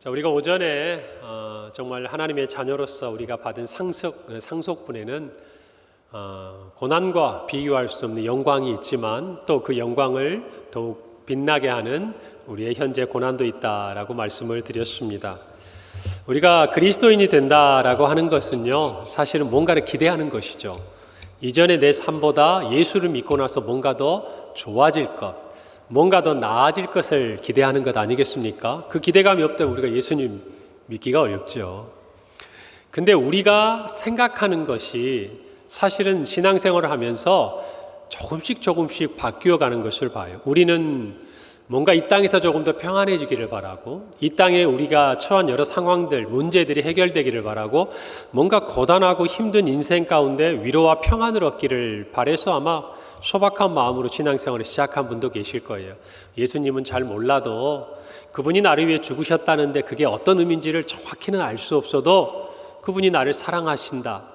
자, 우리가 오전에 정말 하나님의 자녀로서 우리가 받은 상속분에는 고난과 비교할 수 없는 영광이 있지만 또 그 영광을 더욱 빛나게 하는 우리의 현재 고난도 있다라고 말씀을 드렸습니다. 우리가 그리스도인이 된다라고 하는 것은요, 사실은 뭔가를 기대하는 것이죠. 이전의 내 삶보다 예수를 믿고 나서 뭔가 더 좋아질 것, 뭔가 더 나아질 것을 기대하는 것 아니겠습니까? 그 기대감이 없다면 우리가 예수님 믿기가 어렵죠. 근데 우리가 생각하는 것이 사실은 신앙생활을 하면서 조금씩 바뀌어가는 것을 봐요. 우리는 뭔가 이 땅에서 조금 더 평안해지기를 바라고, 이 땅에 우리가 처한 여러 상황들, 문제들이 해결되기를 바라고, 뭔가 고단하고 힘든 인생 가운데 위로와 평안을 얻기를 바라서 아마 소박한 마음으로 신앙생활을 시작한 분도 계실 거예요. 예수님은 잘 몰라도 그분이 나를 위해 죽으셨다는데 그게 어떤 의미인지를 정확히는 알 수 없어도 그분이 나를 사랑하신다.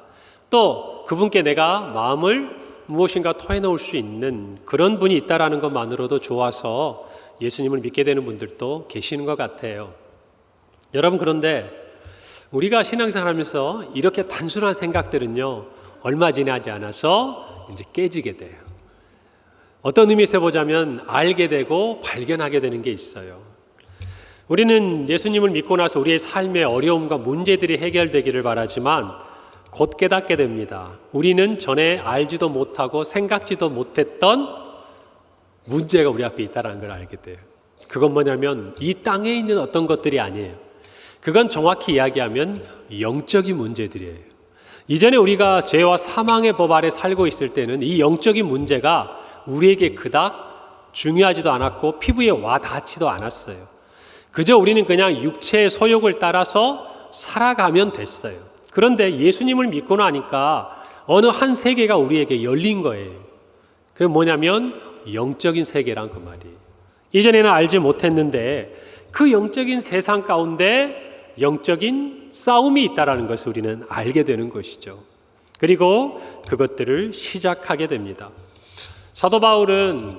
또 그분께 내가 마음을 무엇인가 토해놓을 수 있는 그런 분이 있다라는 것만으로도 좋아서 예수님을 믿게 되는 분들도 계시는 것 같아요. 여러분, 그런데 우리가 신앙생활하면서 이렇게 단순한 생각들은요, 얼마 지나지 않아서 이제 깨지게 돼요. 어떤 의미에서 보자면 알게 되고 발견하게 되는 게 있어요. 우리는 예수님을 믿고 나서 우리의 삶의 어려움과 문제들이 해결되기를 바라지만 곧 깨닫게 됩니다. 우리는 전에 알지도 못하고 생각지도 못했던 문제가 우리 앞에 있다는 걸 알게 돼요. 그건 뭐냐면 이 땅에 있는 어떤 것들이 아니에요. 그건 정확히 이야기하면 영적인 문제들이에요. 이전에 우리가 죄와 사망의 법 아래 살고 있을 때는 이 영적인 문제가 우리에게 그닥 중요하지도 않았고 피부에 와 닿지도 않았어요. 그저 우리는 그냥 육체의 소욕을 따라서 살아가면 됐어요. 그런데 예수님을 믿고 나니까 어느 한 세계가 우리에게 열린 거예요. 그게 뭐냐면 영적인 세계란 그 말이에요. 이전에는 알지 못했는데 그 영적인 세상 가운데 영적인 싸움이 있다는 것을 우리는 알게 되는 것이죠. 그리고 그것들을 시작하게 됩니다. 사도 바울은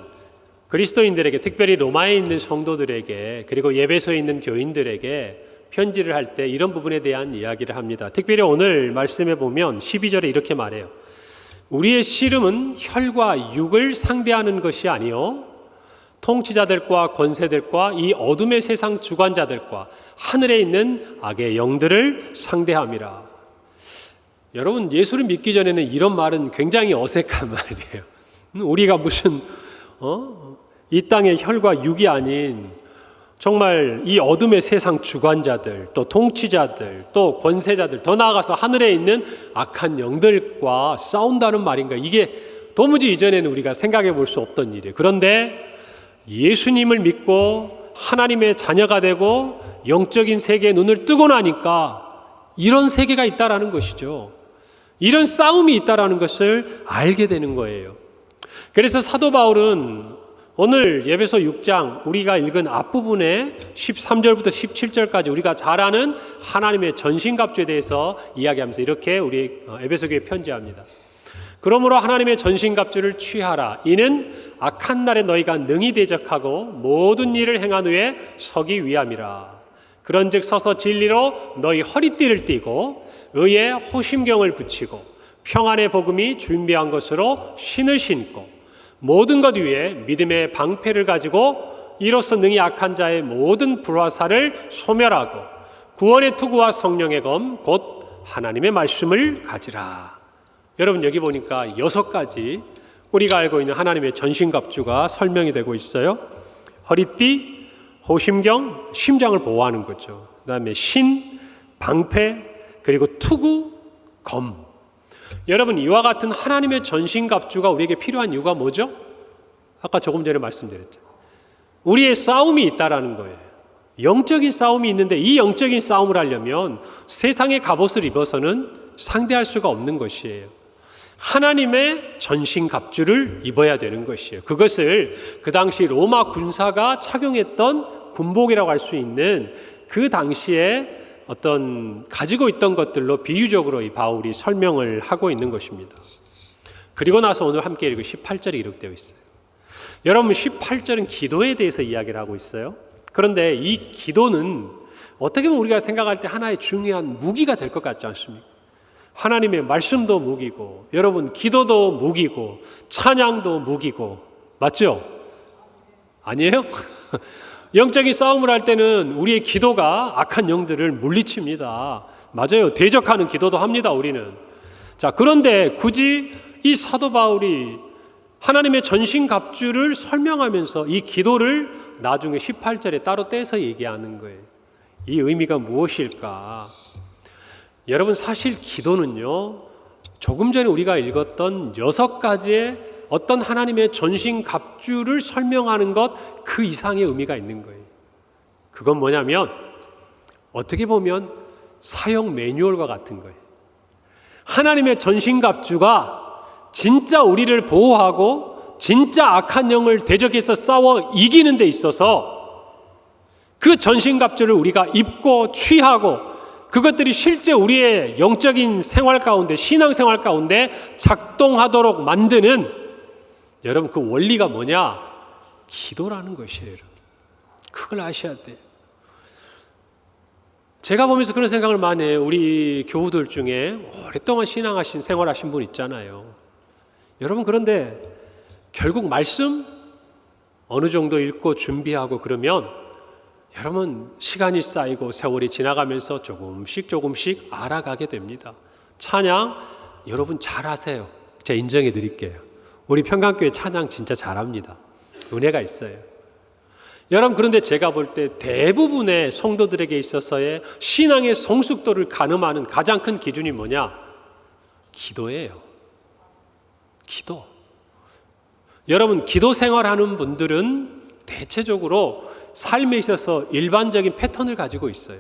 그리스도인들에게, 특별히 로마에 있는 성도들에게, 그리고 예배소에 있는 교인들에게 편지를 할 때 이런 부분에 대한 이야기를 합니다. 특별히 오늘 말씀에 보면 12절에 이렇게 말해요. 우리의 씨름은 혈과 육을 상대하는 것이 아니요 통치자들과 권세들과 이 어둠의 세상 주관자들과 하늘에 있는 악의 영들을 상대함이라. 여러분, 예수를 믿기 전에는 이런 말은 굉장히 어색한 말이에요. 우리가 무슨 이 땅의 혈과 육이 아닌 정말 이 어둠의 세상 주관자들, 또 통치자들, 또 권세자들, 더 나아가서 하늘에 있는 악한 영들과 싸운다는 말인가? 이게 도무지 이전에는 우리가 생각해 볼 수 없던 일이에요. 그런데 예수님을 믿고 하나님의 자녀가 되고 영적인 세계에 눈을 뜨고 나니까 이런 세계가 있다라는 것이죠. 이런 싸움이 있다라는 것을 알게 되는 거예요. 그래서 사도 바울은 오늘 예배소 6장 우리가 읽은 앞부분에 13절부터 17절까지 우리가 잘 아는 하나님의 전신갑주에 대해서 이야기하면서 이렇게 우리 에베소교회에 편지합니다. 그러므로 하나님의 전신갑주를 취하라. 이는 악한 날에 너희가 능히 대적하고 모든 일을 행한 후에 서기 위함이라. 그런즉 서서 진리로 너희 허리띠를 띠고 의의 호심경을 붙이고 평안의 복음이 준비한 것으로 신을 신고 모든 것 위에 믿음의 방패를 가지고 이로써 능히 악한 자의 모든 불화살을 소멸하고 구원의 투구와 성령의 검 곧 하나님의 말씀을 가지라. 여러분, 여기 보니까 6가지 우리가 알고 있는 하나님의 전신갑주가 설명이 되고 있어요. 허리띠, 호심경, 심장을 보호하는 거죠. 그 다음에 신, 방패, 그리고 투구, 검. 여러분, 이와 같은 하나님의 전신갑주가 우리에게 필요한 이유가 뭐죠? 아까 조금 전에 말씀드렸죠. 우리의 싸움이 있다라는 거예요. 영적인 싸움이 있는데 이 영적인 싸움을 하려면 세상의 갑옷을 입어서는 상대할 수가 없는 것이에요. 하나님의 전신갑주를 입어야 되는 것이에요. 그것을 그 당시 로마 군사가 착용했던 군복이라고 할 수 있는 그 당시에 어떤 가지고 있던 것들로 비유적으로 이 바울이 설명을 하고 있는 것입니다. 그리고 나서 오늘 함께 읽은 18절이 기록되어 있어요. 여러분, 18절은 기도에 대해서 이야기를 하고 있어요. 그런데 이 기도는 어떻게 보면 우리가 생각할 때 하나의 중요한 무기가 될 것 같지 않습니까? 하나님의 말씀도 무기고, 여러분 기도도 무기고, 찬양도 무기고, 맞죠? 아니에요? 영적인 싸움을 할 때는 우리의 기도가 악한 영들을 물리칩니다. 맞아요. 대적하는 기도도 합니다, 우리는. 자, 그런데 굳이 이 사도 바울이 하나님의 전신갑주를 설명하면서 이 기도를 나중에 18절에 따로 떼서 얘기하는 거예요. 이 의미가 무엇일까? 여러분, 사실 기도는요, 조금 전에 우리가 읽었던 6가지의 어떤 하나님의 전신갑주를 설명하는 것 그 이상의 의미가 있는 거예요. 그건 뭐냐면 어떻게 보면 사용 매뉴얼과 같은 거예요. 하나님의 전신갑주가 진짜 우리를 보호하고 진짜 악한 영을 대적해서 싸워 이기는 데 있어서 그 전신갑주를 우리가 입고 취하고 그것들이 실제 우리의 영적인 생활 가운데, 신앙생활 가운데 작동하도록 만드는, 여러분 그 원리가 뭐냐? 기도라는 것이에요. 그걸 아셔야 돼요. 제가 보면서 그런 생각을 많이 해요. 우리 교우들 중에 오랫동안 신앙하신 생활하신 분 있잖아요. 여러분, 그런데 결국 말씀 어느 정도 읽고 준비하고 그러면 여러분 시간이 쌓이고 세월이 지나가면서 조금씩 알아가게 됩니다. 찬양 여러분 잘하세요. 제가 인정해 드릴게요. 우리 평강교회 찬양 진짜 잘합니다. 은혜가 있어요. 여러분, 그런데 제가 볼 때 대부분의 성도들에게 있어서의 신앙의 성숙도를 가늠하는 가장 큰 기준이 뭐냐? 기도예요. 기도. 여러분, 기도 생활하는 분들은 대체적으로 삶에 있어서 일반적인 패턴을 가지고 있어요.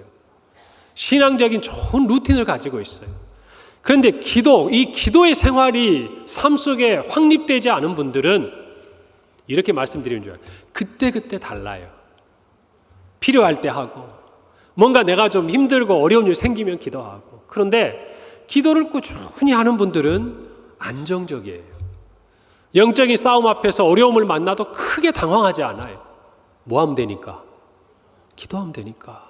신앙적인 좋은 루틴을 가지고 있어요. 그런데 이 기도의 생활이 삶 속에 확립되지 않은 분들은 이렇게 말씀드리는 줄 알아요. 그때그때 달라요. 필요할 때 하고, 뭔가 내가 좀 힘들고 어려운 일 생기면 기도하고. 그런데 기도를 꾸준히 하는 분들은 안정적이에요. 영적인 싸움 앞에서 어려움을 만나도 크게 당황하지 않아요. 뭐 하면 되니까? 기도하면 되니까.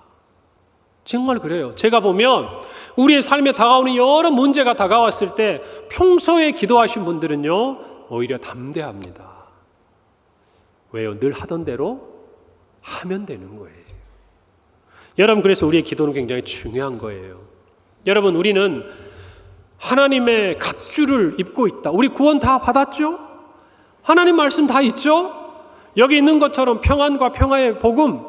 정말 그래요. 제가 보면 우리의 삶에 다가오는 여러 문제가 다가왔을 때 평소에 기도하신 분들은요, 오히려 담대합니다. 왜요? 늘 하던 대로 하면 되는 거예요. 여러분, 그래서 우리의 기도는 굉장히 중요한 거예요. 여러분, 우리는 하나님의 갑주를 입고 있다. 우리 구원 다 받았죠? 하나님 말씀 다 있죠? 여기 있는 것처럼 평안과 평화의 복음,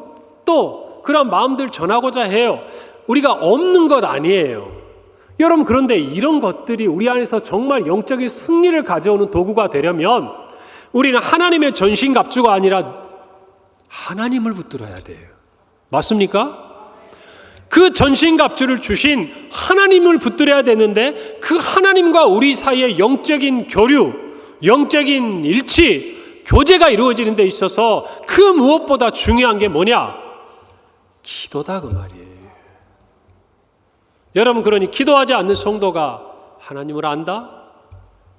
또 그런 마음들 전하고자 해요. 우리가 없는 것 아니에요. 여러분, 그런데 이런 것들이 우리 안에서 정말 영적인 승리를 가져오는 도구가 되려면 우리는 하나님의 전신갑주가 아니라 하나님을 붙들어야 돼요. 맞습니까? 그 전신갑주를 주신 하나님을 붙들어야 되는데 그 하나님과 우리 사이의 영적인 교류, 영적인 일치, 교제가 이루어지는 데 있어서 그 무엇보다 중요한 게 뭐냐? 기도다, 그 말이에요. 여러분, 그러니 기도하지 않는 성도가 하나님을 안다?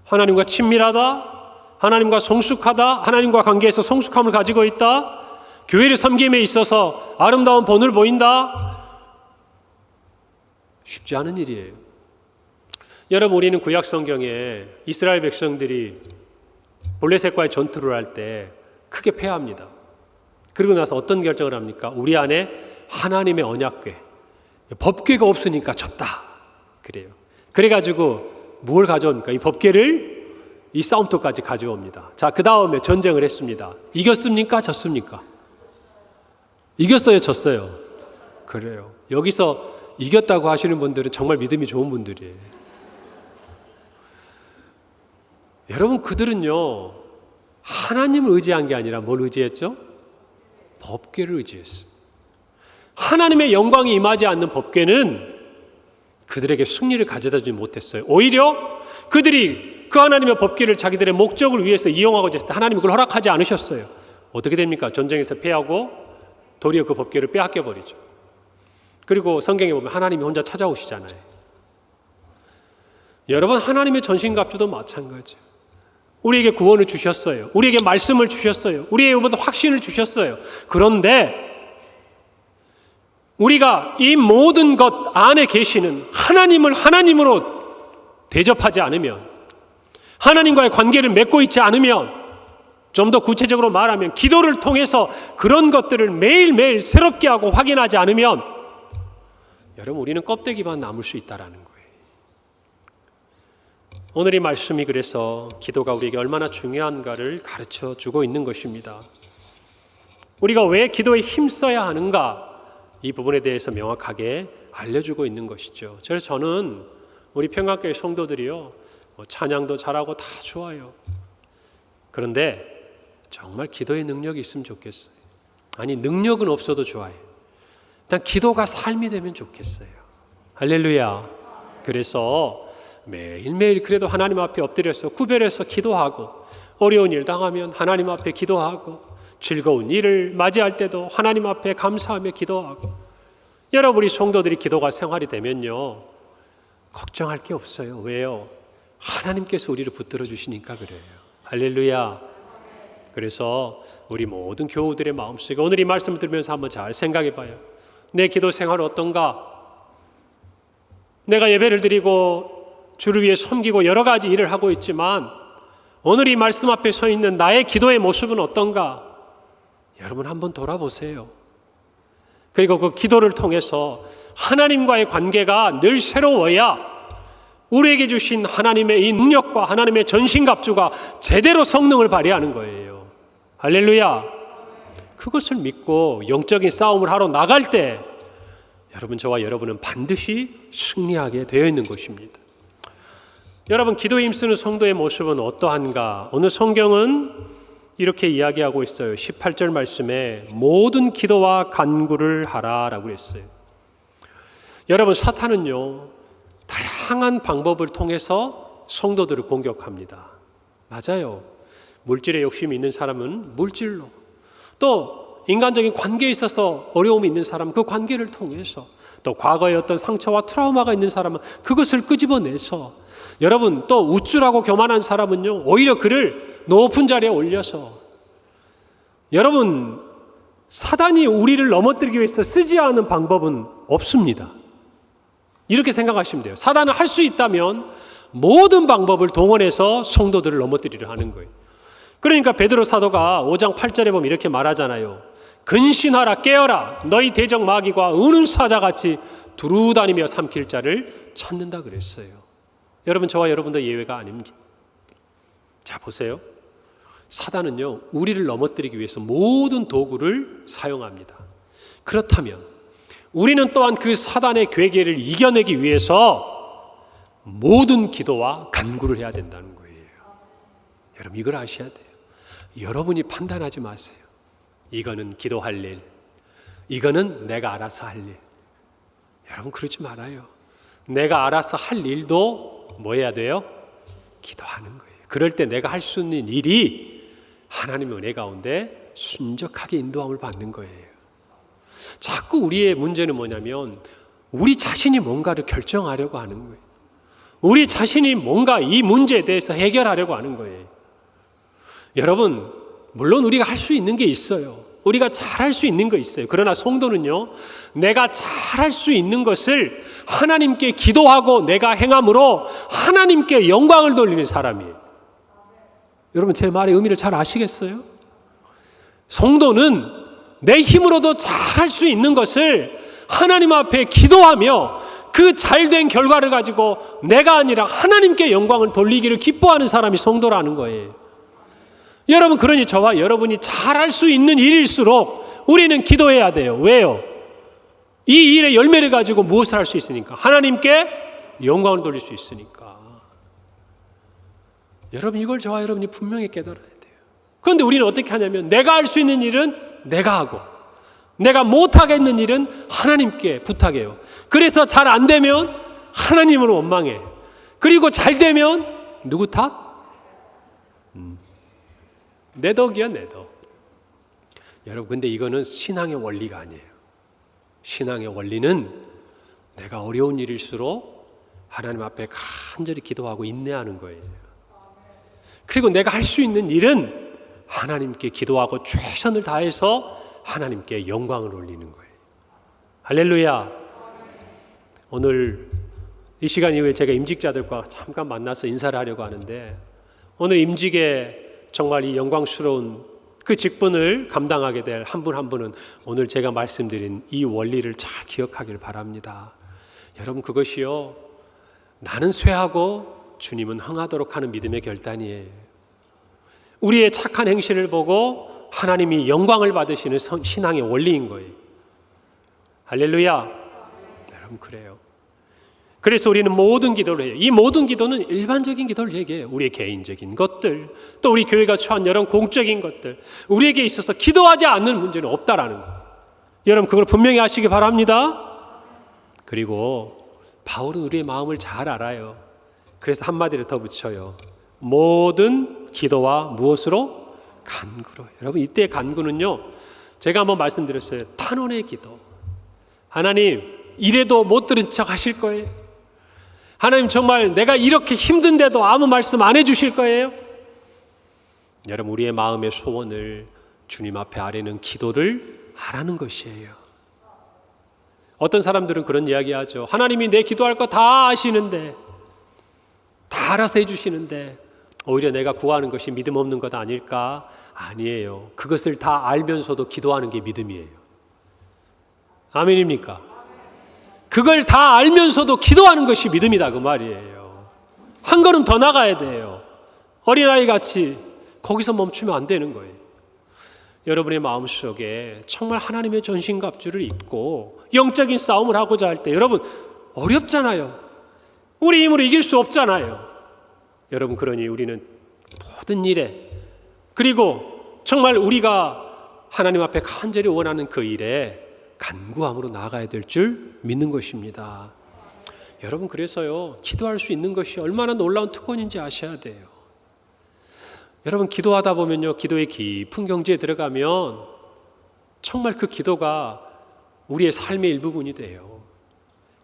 하나님과 친밀하다? 하나님과 성숙하다? 하나님과 관계에서 성숙함을 가지고 있다? 교회를 섬김에 있어서 아름다운 본을 보인다? 쉽지 않은 일이에요. 여러분, 우리는 구약 성경에 이스라엘 백성들이 블레셋과의 전투를 할 때 크게 패합니다. 그리고 나서 어떤 결정을 합니까? 우리 안에 하나님의 언약궤, 법궤가 없으니까 졌다. 그래요. 그래가지고 뭘 가져옵니까? 이 법궤를 이 싸움터까지 가져옵니다. 자, 그 다음에 전쟁을 했습니다. 이겼습니까? 졌습니까? 이겼어요? 졌어요? 그래요. 여기서 이겼다고 하시는 분들은 정말 믿음이 좋은 분들이에요. 여러분, 그들은요, 하나님을 의지한 게 아니라 뭘 의지했죠? 법궤를 의지했어요. 하나님의 영광이 임하지 않는 법궤는 그들에게 승리를 가져다 주지 못했어요. 오히려 그들이 그 하나님의 법궤를 자기들의 목적을 위해서 이용하고자 했을 때 하나님이 그걸 허락하지 않으셨어요. 어떻게 됩니까? 전쟁에서 패하고 도리어 그 법궤를 빼앗겨 버리죠. 그리고 성경에 보면 하나님이 혼자 찾아오시잖아요. 여러분, 하나님의 전신갑주도 마찬가지예요. 우리에게 구원을 주셨어요. 우리에게 말씀을 주셨어요. 우리에게 확신을 주셨어요. 그런데 우리가 이 모든 것 안에 계시는 하나님을 하나님으로 대접하지 않으면, 하나님과의 관계를 맺고 있지 않으면, 좀 더 구체적으로 말하면 기도를 통해서 그런 것들을 매일매일 새롭게 하고 확인하지 않으면, 여러분, 우리는 껍데기만 남을 수 있다는 거예요. 오늘 이 말씀이 그래서 기도가 우리에게 얼마나 중요한가를 가르쳐 주고 있는 것입니다. 우리가 왜 기도에 힘써야 하는가, 이 부분에 대해서 명확하게 알려주고 있는 것이죠. 그래서 저는 우리 평강교회 성도들이요, 찬양도 잘하고 다 좋아요. 그런데 정말 기도의 능력이 있으면 좋겠어요. 아니, 능력은 없어도 좋아요. 일단 기도가 삶이 되면 좋겠어요. 할렐루야. 그래서 매일매일 그래도 하나님 앞에 엎드려서 구별해서 기도하고, 어려운 일 당하면 하나님 앞에 기도하고, 즐거운 일을 맞이할 때도 하나님 앞에 감사하며 기도하고. 여러분, 우리 성도들이 기도가 생활이 되면요, 걱정할 게 없어요. 왜요? 하나님께서 우리를 붙들어 주시니까 그래요. 할렐루야. 그래서 우리 모든 교우들의 마음속에 오늘 이 말씀을 들으면서 한번 잘 생각해 봐요. 내 기도 생활은 어떤가? 내가 예배를 드리고 주를 위해 섬기고 여러 가지 일을 하고 있지만, 오늘 이 말씀 앞에 서 있는 나의 기도의 모습은 어떤가? 여러분, 한번 돌아보세요. 그리고 그 기도를 통해서 하나님과의 관계가 늘 새로워야 우리에게 주신 하나님의 이 능력과 하나님의 전신갑주가 제대로 성능을 발휘하는 거예요. 할렐루야. 그것을 믿고 영적인 싸움을 하러 나갈 때 여러분, 저와 여러분은 반드시 승리하게 되어 있는 것입니다. 여러분, 기도에 힘쓰는 성도의 모습은 어떠한가? 오늘 성경은 이렇게 이야기하고 있어요. 18절 말씀에 모든 기도와 간구를 하라라고 했어요. 여러분, 사탄은요, 다양한 방법을 통해서 성도들을 공격합니다. 맞아요. 물질에 욕심이 있는 사람은 물질로, 또 인간적인 관계에 있어서 어려움이 있는 사람은 그 관계를 통해서, 또 과거에 어떤 상처와 트라우마가 있는 사람은 그것을 끄집어내서, 여러분, 또 우쭐하고 교만한 사람은요, 오히려 그를 높은 자리에 올려서, 여러분, 사단이 우리를 넘어뜨리기 위해서 쓰지 않은 방법은 없습니다. 이렇게 생각하시면 돼요. 사단은 할 수 있다면 모든 방법을 동원해서 성도들을 넘어뜨리려 하는 거예요. 그러니까 베드로 사도가 5장 8절에 보면 이렇게 말하잖아요. 근신하라, 깨어라, 너희 대적 마귀가 우는 사자같이 두루다니며 삼킬 자를 찾는다 그랬어요. 여러분, 저와 여러분도 예외가 아닙니다. 자, 보세요. 사단은요, 우리를 넘어뜨리기 위해서 모든 도구를 사용합니다. 그렇다면 우리는 또한 그 사단의 괴계를 이겨내기 위해서 모든 기도와 간구를 해야 된다는 거예요. 여러분, 이걸 아셔야 돼요. 여러분이 판단하지 마세요. 이거는 기도할 일, 이거는 내가 알아서 할 일. 여러분, 그러지 말아요. 내가 알아서 할 일도 뭐 해야 돼요? 기도하는 거예요. 그럴 때 내가 할 수 있는 일이 하나님의 은혜 가운데 순적하게 인도함을 받는 거예요. 자꾸 우리의 문제는 뭐냐면 우리 자신이 뭔가를 결정하려고 하는 거예요. 우리 자신이 뭔가 이 문제에 대해서 해결하려고 하는 거예요. 여러분, 물론 우리가 할 수 있는 게 있어요. 우리가 잘할 수 있는 거 있어요. 그러나 성도는요, 내가 잘할 수 있는 것을 하나님께 기도하고 내가 행함으로 하나님께 영광을 돌리는 사람이에요. 여러분, 제 말의 의미를 잘 아시겠어요? 성도는 내 힘으로도 잘할 수 있는 것을 하나님 앞에 기도하며 그 잘된 결과를 가지고 내가 아니라 하나님께 영광을 돌리기를 기뻐하는 사람이 성도라는 거예요. 여러분, 그러니 저와 여러분이 잘할 수 있는 일일수록 우리는 기도해야 돼요. 왜요? 이 일의 열매를 가지고 무엇을 할 수 있으니까? 하나님께 영광을 돌릴 수 있으니까. 여러분, 이걸 저와 여러분이 분명히 깨달아야 돼요. 그런데 우리는 어떻게 하냐면 내가 할 수 있는 일은 내가 하고 내가 못하겠는 일은 하나님께 부탁해요. 그래서 잘 안 되면 하나님을 원망해. 그리고 잘 되면 누구 탓? 내 덕이야, 내 덕. 여러분, 근데 이거는 신앙의 원리가 아니에요. 신앙의 원리는 내가 어려운 일일수록 하나님 앞에 간절히 기도하고 인내하는 거예요. 그리고 내가 할 수 있는 일은 하나님께 기도하고 최선을 다해서 하나님께 영광을 올리는 거예요. 할렐루야. 오늘 이 시간 이후에 제가 임직자들과 잠깐 만나서 인사를 하려고 하는데, 오늘 임직에 정말 이 영광스러운 그 직분을 감당하게 될 한 분 한 분은 오늘 제가 말씀드린 이 원리를 잘 기억하길 바랍니다. 여러분, 그것이요, 나는 쇠하고 주님은 흥하도록 하는 믿음의 결단이에요. 우리의 착한 행실을 보고 하나님이 영광을 받으시는 신앙의 원리인 거예요. 할렐루야. 여러분, 그래요. 그래서 우리는 모든 기도를 해요. 이 모든 기도는 일반적인 기도를 얘기해요. 우리의 개인적인 것들, 또 우리 교회가 처한 여러 공적인 것들, 우리에게 있어서 기도하지 않는 문제는 없다라는 거예요. 여러분, 그걸 분명히 아시기 바랍니다. 그리고 바울은 우리의 마음을 잘 알아요. 그래서 한마디를 더 붙여요. 모든 기도와 무엇으로? 간구로. 여러분, 이때 간구는요, 제가 한번 말씀드렸어요. 탄원의 기도. 하나님, 이래도 못 들은 척 하실 거예요? 하나님, 정말 내가 이렇게 힘든데도 아무 말씀 안 해주실 거예요? 여러분, 우리의 마음의 소원을 주님 앞에 아뢰는 기도를 하라는 것이에요. 어떤 사람들은 그런 이야기하죠. 하나님이 내 기도할 거 다 아시는데, 다 알아서 해주시는데 오히려 내가 구하는 것이 믿음 없는 것 아닐까? 아니에요. 그것을 다 알면서도 기도하는 게 믿음이에요. 아멘입니까? 그걸 다 알면서도 기도하는 것이 믿음이다, 그 말이에요. 한 걸음 더 나가야 돼요. 어린아이 같이 거기서 멈추면 안 되는 거예요. 여러분의 마음속에 정말 하나님의 전신갑주를 입고 영적인 싸움을 하고자 할 때, 여러분, 어렵잖아요. 우리 힘으로 이길 수 없잖아요. 여러분, 그러니 우리는 모든 일에, 그리고 정말 우리가 하나님 앞에 간절히 원하는 그 일에 간구함으로 나아가야 될 줄 믿는 것입니다. 여러분, 그래서요, 기도할 수 있는 것이 얼마나 놀라운 특권인지 아셔야 돼요. 여러분, 기도하다 보면요, 기도의 깊은 경지에 들어가면 정말 그 기도가 우리의 삶의 일부분이 돼요.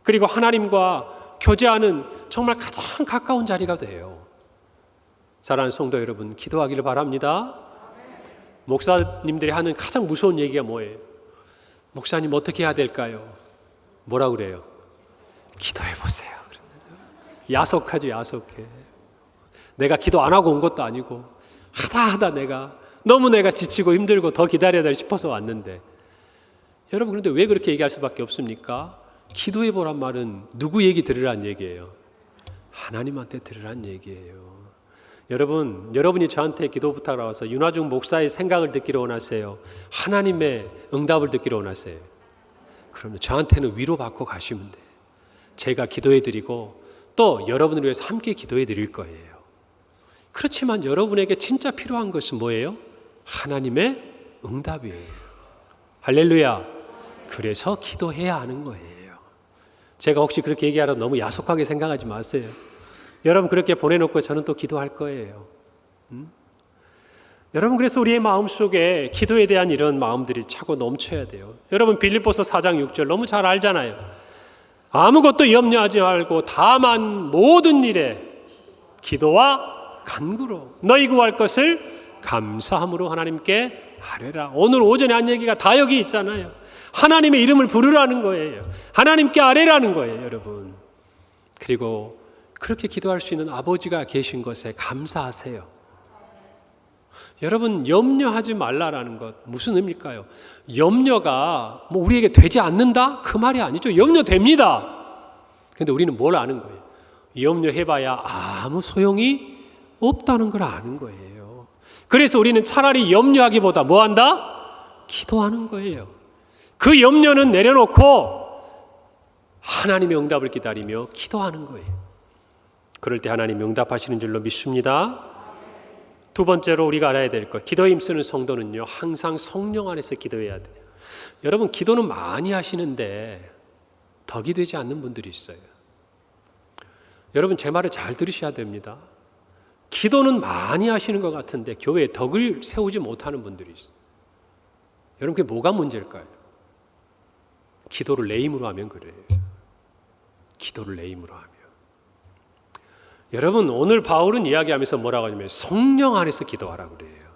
그리고 하나님과 교제하는 정말 가장 가까운 자리가 돼요. 사랑하는 성도 여러분, 기도하기를 바랍니다. 목사님들이 하는 가장 무서운 얘기가 뭐예요? 목사님, 어떻게 해야 될까요? 뭐라 그래요? 기도해 보세요. 야속하죠, 야속해. 내가 기도 안 하고 온 것도 아니고 하다 내가 지치고 힘들고 더 기다려야 될 싶어서 왔는데, 여러분, 그런데 왜 그렇게 얘기할 수밖에 없습니까? 기도해 보란 말은 누구 얘기 들으란 얘기예요? 하나님한테 들으란 얘기예요. 여러분이 저한테 기도 부탁을 와서 윤화중 목사의 생각을 듣기를 원하세요? 하나님의 응답을 듣기를 원하세요? 그러면 저한테는 위로받고 가시면 돼요. 제가 기도해 드리고 또 여러분을 위해서 함께 기도해 드릴 거예요. 그렇지만 여러분에게 진짜 필요한 것은 뭐예요? 하나님의 응답이에요. 할렐루야. 그래서 기도해야 하는 거예요. 제가 혹시 그렇게 얘기하라 너무 야속하게 생각하지 마세요. 여러분, 그렇게 보내놓고 저는 또 기도할 거예요. 여러분, 그래서 우리의 마음속에 기도에 대한 이런 마음들이 차고 넘쳐야 돼요. 여러분, 빌립보서 4장 6절 너무 잘 알잖아요. 아무것도 염려하지 말고 다만 모든 일에 기도와 간구로 너희 구할 것을 감사함으로 하나님께 아뢰라. 오늘 오전에 한 얘기가 다 여기 있잖아요. 하나님의 이름을 부르라는 거예요. 하나님께 아뢰라는 거예요, 여러분. 그리고 그렇게 기도할 수 있는 아버지가 계신 것에 감사하세요. 여러분, 염려하지 말라라는 것 무슨 의미일까요? 염려가 뭐 우리에게 되지 않는다? 그 말이 아니죠. 염려됩니다. 근데 우리는 뭘 아는 거예요? 염려해봐야 아무 소용이 없다는 걸 아는 거예요. 그래서 우리는 차라리 염려하기보다 뭐 한다? 기도하는 거예요. 그 염려는 내려놓고 하나님의 응답을 기다리며 기도하는 거예요. 그럴 때 하나님 응답하시는 줄로 믿습니다. 두 번째로 우리가 알아야 될 것, 기도에 힘쓰는 성도는요, 항상 성령 안에서 기도해야 돼요. 여러분, 기도는 많이 하시는데 덕이 되지 않는 분들이 있어요. 여러분, 제 말을 잘 들으셔야 됩니다. 기도는 많이 하시는 것 같은데 교회에 덕을 세우지 못하는 분들이 있어요. 여러분, 그게 뭐가 문제일까요? 기도를 내 힘으로 하면 그래요. 기도를 내 힘으로 하면. 여러분, 오늘 바울은 이야기하면서 뭐라고 하냐면 성령 안에서 기도하라고 그래요.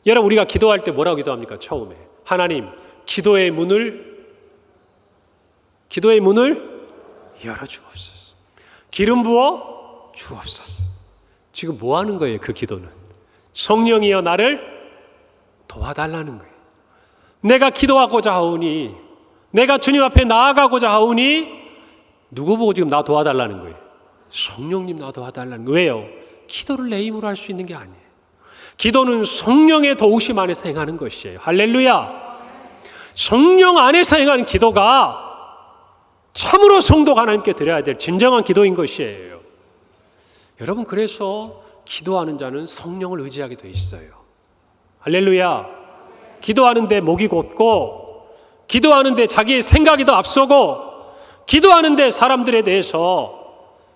여러분, 우리가 기도할 때 뭐라고 기도합니까? 처음에 하나님, 기도의 문을 기도의 문을 열어주옵소서. 기름 부어 주옵소서. 지금 뭐 하는 거예요? 그 기도는 성령이여 나를 도와달라는 거예요. 내가 기도하고자 하오니, 내가 주님 앞에 나아가고자 하오니 누구 보고 지금 나 도와달라는 거예요? 성령님 나 도와달라는 거예요. 왜요? 기도를 내 힘으로 할 수 있는 게 아니에요. 기도는 성령의 도우심 안에서 행하는 것이에요. 할렐루야. 성령 안에서 행하는 기도가 참으로 성도가 하나님께 드려야 될 진정한 기도인 것이에요. 여러분, 그래서 기도하는 자는 성령을 의지하게 돼 있어요. 할렐루야. 기도하는데 목이 곧고, 기도하는데 자기의 생각이 더 앞서고, 기도하는데 사람들에 대해서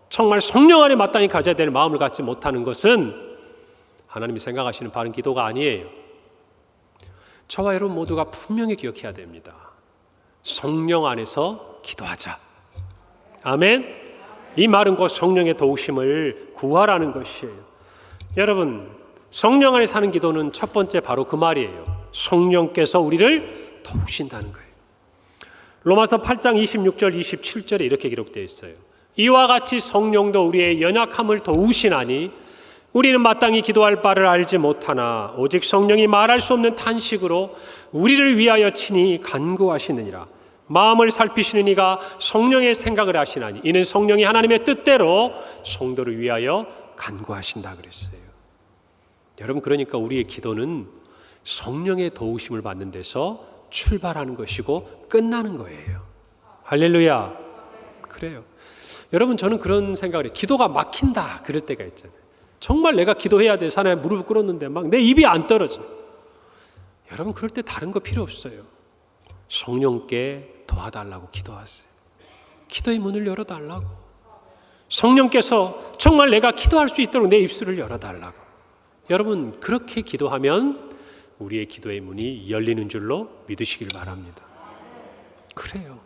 정말 성령 안에 마땅히 가져야 될 마음을 갖지 못하는 것은 하나님이 생각하시는 바른 기도가 아니에요. 저와 여러분 모두가 분명히 기억해야 됩니다. 성령 안에서 기도하자. 아멘. 이 말은 곧 성령의 도우심을 구하라는 것이에요. 여러분, 성령 안에 사는 기도는 첫 번째 바로 그 말이에요. 성령께서 우리를 도우신다는 거예요. 로마서 8장 26절 27절에 이렇게 기록되어 있어요. 이와 같이 성령도 우리의 연약함을 도우시나니 우리는 마땅히 기도할 바를 알지 못하나 오직 성령이 말할 수 없는 탄식으로 우리를 위하여 친히 간구하시느니라. 마음을 살피시는 이가 성령의 생각을 하시나니 이는 성령이 하나님의 뜻대로 성도를 위하여 간구하신다 그랬어요. 여러분, 그러니까 우리의 기도는 성령의 도우심을 받는 데서 출발하는 것이고 끝나는 거예요. 할렐루야. 그래요. 여러분, 저는 그런 생각을 해요. 기도가 막힌다 그럴 때가 있잖아요. 정말 내가 기도해야 돼. 하나님 무릎을 꿇었는데 막 내 입이 안 떨어져. 여러분, 그럴 때 다른 거 필요 없어요. 성령께 도와달라고 기도하세요. 기도의 문을 열어달라고. 성령께서 정말 내가 기도할 수 있도록 내 입술을 열어달라고. 여러분, 그렇게 기도하면 우리의 기도의 문이 열리는 줄로 믿으시길 바랍니다. 그래요.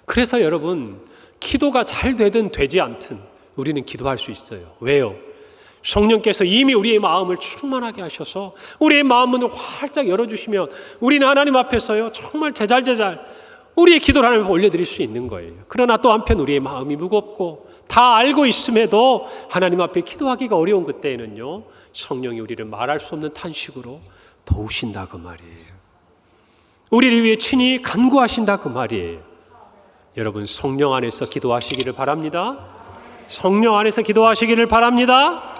그래서 여러분, 기도가 잘 되든 되지 않든 우리는 기도할 수 있어요. 왜요? 성령께서 이미 우리의 마음을 충만하게 하셔서 우리의 마음 문을 활짝 열어주시면 우리는 하나님 앞에서요 정말 제잘제잘 우리의 기도를 하나님 앞에 올려드릴 수 있는 거예요. 그러나 또 한편 우리의 마음이 무겁고 다 알고 있음에도 하나님 앞에 기도하기가 어려운 그때에는요 성령이 우리를 말할 수 없는 탄식으로 도우신다 그 말이에요. 우리를 위해 친히 간구하신다 그 말이에요. 여러분, 성령 안에서 기도하시기를 바랍니다. 성령 안에서 기도하시기를 바랍니다.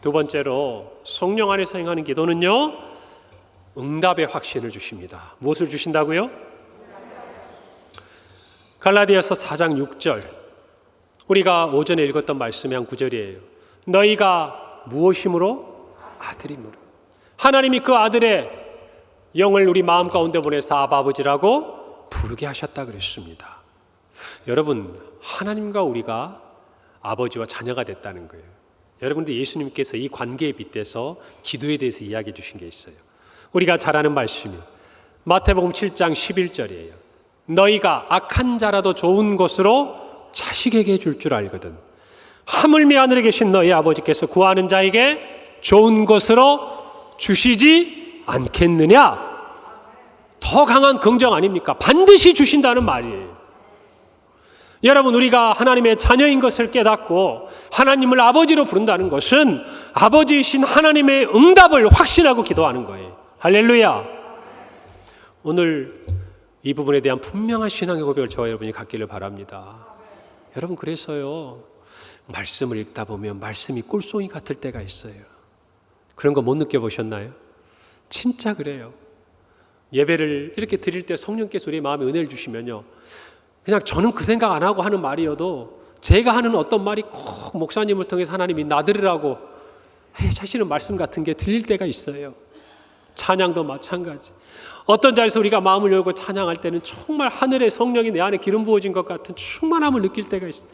두 번째로 성령 안에서 행하는 기도는요 응답의 확신을 주십니다. 무엇을 주신다고요? 갈라디아서 4장 6절, 우리가 오전에 읽었던 말씀의 한 구절이에요. 너희가 무엇이므로? 아들이므로. 하나님이 그 아들의 영을 우리 마음 가운데 보내서 아바 아버지라고 부르게 하셨다 그랬습니다. 여러분, 하나님과 우리가 아버지와 자녀가 됐다는 거예요. 여러분들, 예수님께서 이 관계에 빗대서 기도에 대해서 이야기해 주신 게 있어요. 우리가 잘 아는 말씀이 마태복음 7장 11절이에요. 너희가 악한 자라도 좋은 것으로 자식에게 줄 줄 알거든 하물며 하늘에 계신 너희 아버지께서 구하는 자에게 좋은 것으로 주시지 않겠느냐. 더 강한 긍정 아닙니까? 반드시 주신다는 말이에요. 여러분, 우리가 하나님의 자녀인 것을 깨닫고 하나님을 아버지로 부른다는 것은 아버지이신 하나님의 응답을 확신하고 기도하는 거예요. 할렐루야. 오늘 이 부분에 대한 분명한 신앙의 고백을 저와 여러분이 갖기를 바랍니다. 여러분, 그래서요 말씀을 읽다 보면 말씀이 꿀송이 같을 때가 있어요. 그런 거 못 느껴보셨나요? 진짜 그래요. 예배를 이렇게 드릴 때 성령께서 우리의 마음에 은혜를 주시면요 그냥 저는 그 생각 안 하고 하는 말이어도 제가 하는 어떤 말이 꼭 목사님을 통해서 하나님이 나들으라고 하시는 말씀 같은 게 들릴 때가 있어요. 찬양도 마찬가지. 어떤 자리에서 우리가 마음을 열고 찬양할 때는 정말 하늘의 성령이 내 안에 기름 부어진 것 같은 충만함을 느낄 때가 있어요.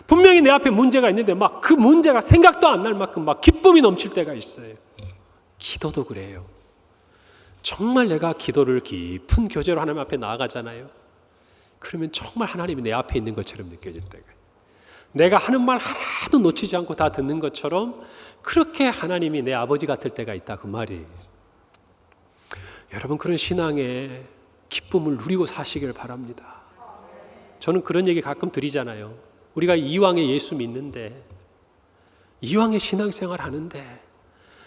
분명히 내 앞에 문제가 있는데 막 그 문제가 생각도 안 날 만큼 막 기쁨이 넘칠 때가 있어요. 기도도 그래요. 정말 내가 기도를 깊은 교제로 하나님 앞에 나아가잖아요. 그러면 정말 하나님이 내 앞에 있는 것처럼 느껴질 때가, 내가 하는 말 하나도 놓치지 않고 다 듣는 것처럼 그렇게 하나님이 내 아버지 같을 때가 있다 그 말이에요. 여러분, 그런 신앙의 기쁨을 누리고 사시길 바랍니다. 저는 그런 얘기 가끔 드리잖아요. 우리가 이왕에 예수 믿는데, 이왕에 신앙생활 하는데,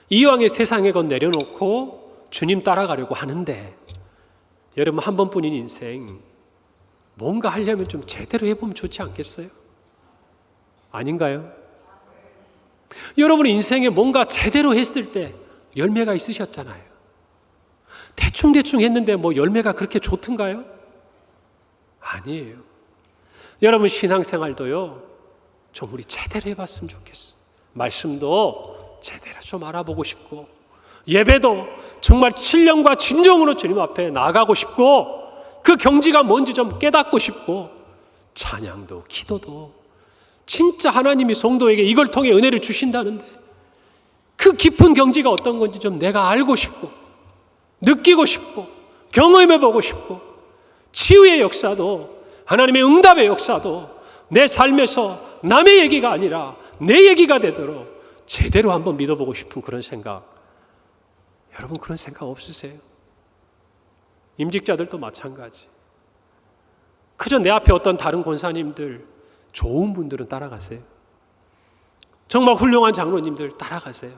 이왕에 세상의 것 내려놓고 주님 따라가려고 하는데, 여러분 한 번뿐인 인생 뭔가 하려면 좀 제대로 해보면 좋지 않겠어요? 아닌가요? 여러분 인생에 뭔가 제대로 했을 때 열매가 있으셨잖아요. 대충대충 했는데 뭐 열매가 그렇게 좋던가요? 아니에요. 여러분 신앙생활도요, 좀 우리 제대로 해봤으면 좋겠어. 말씀도 제대로 좀 알아보고 싶고, 예배도 정말 신령과 진정으로 주님 앞에 나가고 싶고, 그 경지가 뭔지 좀 깨닫고 싶고, 찬양도 기도도 진짜 하나님이 성도에게 이걸 통해 은혜를 주신다는데 그 깊은 경지가 어떤 건지 좀 내가 알고 싶고, 느끼고 싶고, 경험해보고 싶고, 치유의 역사도, 하나님의 응답의 역사도 내 삶에서 남의 얘기가 아니라 내 얘기가 되도록 제대로 한번 믿어보고 싶은 그런 생각. 여러분 그런 생각 없으세요? 임직자들도 마찬가지. 그저 내 앞에 어떤 다른 권사님들, 좋은 분들은 따라가세요. 정말 훌륭한 장로님들 따라가세요.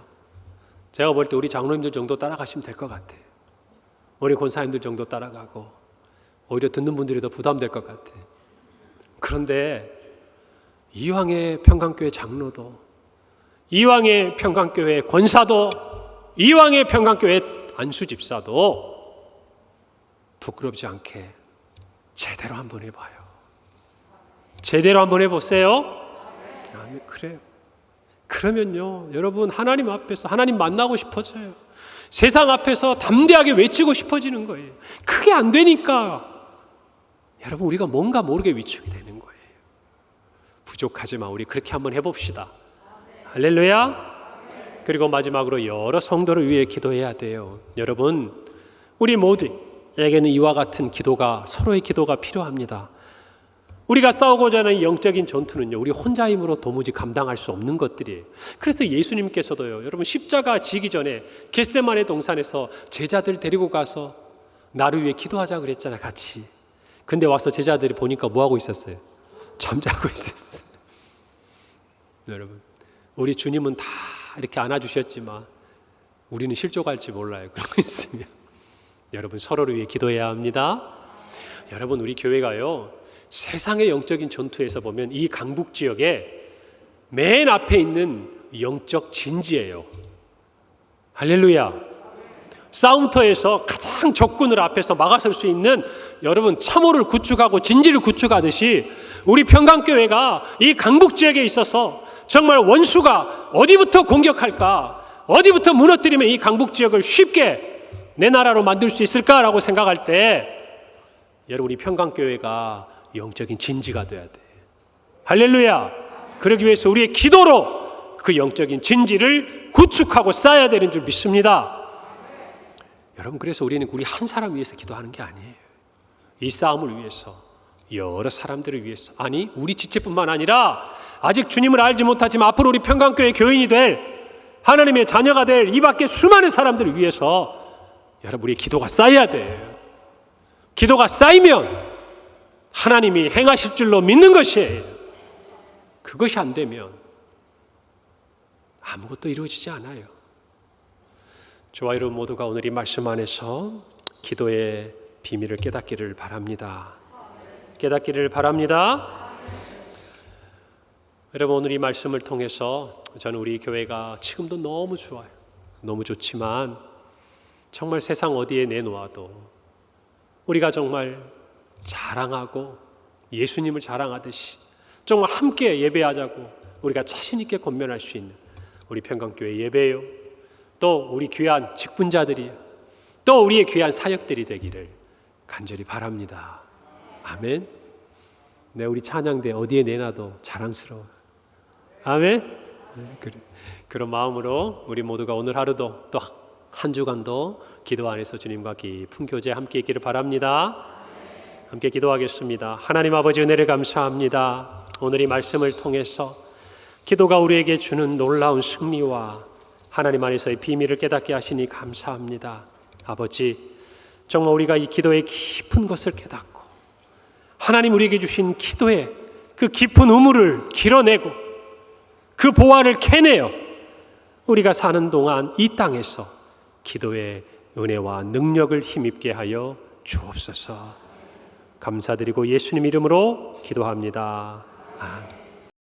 제가 볼 때 우리 장로님들 정도 따라가시면 될 것 같아요. 우리 권사님들 정도 따라가고, 오히려 듣는 분들이 더 부담될 것 같아요. 그런데 이왕의 평강교회 장로도, 이왕의 평강교회 권사도, 이왕의 평강교회 안수집사도 부끄럽지 않게 제대로 한번 해봐요. 제대로 한번 해보세요. 아니, 그래요. 그러면요, 여러분 하나님 앞에서 하나님 만나고 싶어져요. 세상 앞에서 담대하게 외치고 싶어지는 거예요. 그게 안 되니까 여러분 우리가 뭔가 모르게 위축이 되는 거예요. 부족하지만 우리 그렇게 한번 해봅시다. 할렐루야. 그리고 마지막으로 여러 성도를 위해 기도해야 돼요. 여러분 우리 모두에게는 이와 같은 기도가, 서로의 기도가 필요합니다. 우리가 싸우고자 하는 영적인 전투는요, 우리 혼자 힘으로 도무지 감당할 수 없는 것들이에요. 그래서 예수님께서도요, 여러분 십자가 지기 전에 겟세마네 동산에서 제자들 데리고 가서 나를 위해 기도하자 그랬잖아요, 같이. 근데 와서 제자들이 보니까 뭐 하고 있었어요? 잠자고 있었어요. 여러분, 우리 주님은 다 이렇게 안아주셨지만 우리는 실족할지 몰라요. 그러고 있으면 여러분 서로를 위해 기도해야 합니다. 여러분 우리 교회가요, 세상의 영적인 전투에서 보면 이 강북 지역에 맨 앞에 있는 영적 진지예요. 할렐루야. 싸움터에서 가장 적군을 앞에서 막아설 수 있는, 여러분 참호를 구축하고 진지를 구축하듯이 우리 평강교회가 이 강북 지역에 있어서 정말 원수가 어디부터 공격할까, 어디부터 무너뜨리면 이 강북 지역을 쉽게 내 나라로 만들 수 있을까라고 생각할 때 여러분 우리 평강교회가 영적인 진지가 돼야 돼. 할렐루야. 그러기 위해서 우리의 기도로 그 영적인 진지를 구축하고 쌓아야 되는 줄 믿습니다. 여러분 그래서 우리는 우리 한 사람 위해서 기도하는 게 아니에요. 이 싸움을 위해서, 여러 사람들을 위해서, 아니 우리 지체뿐만 아니라 아직 주님을 알지 못하지만 앞으로 우리 평강교회 교인이 될, 하나님의 자녀가 될 이 밖에 수많은 사람들을 위해서 여러분 우리의 기도가 쌓여야 돼요. 기도가 쌓이면 하나님이 행하실 줄로 믿는 것이에요. 그것이 안 되면 아무것도 이루어지지 않아요. 저와 여러분 모두가 오늘 이 말씀 안에서 기도의 비밀을 깨닫기를 바랍니다. 깨닫기를 바랍니다. 여러분 오늘 이 말씀을 통해서 저는 우리 교회가 지금도 너무 좋아요. 너무 좋지만 정말 세상 어디에 내놓아도 우리가 정말 자랑하고 예수님을 자랑하듯이 정말 함께 예배하자고 우리가 자신 있게 권면할 수 있는 우리 평강교회 예배요, 또 우리 귀한 직분자들이, 또 우리의 귀한 사역들이 되기를 간절히 바랍니다. 아멘. 네, 우리 찬양대 어디에 내놔도 자랑스러워. 아멘. 네, 그래. 그런 마음으로 우리 모두가 오늘 하루도 또 한 주간도 기도 안에서 주님과 깊은 교제 함께 있기를 바랍니다. 함께 기도하겠습니다. 하나님 아버지 은혜를 감사합니다. 오늘 이 말씀을 통해서 기도가 우리에게 주는 놀라운 승리와 하나님 안에서의 비밀을 깨닫게 하시니 감사합니다. 아버지, 정말 우리가 이 기도의 깊은 것을 깨닫고 하나님 우리에게 주신 기도의 그 깊은 우물을 길어내고 그 보화를 캐내어 우리가 사는 동안 이 땅에서 기도의 은혜와 능력을 힘입게 하여 주옵소서. 감사드리고 예수님 이름으로 기도합니다. 아멘.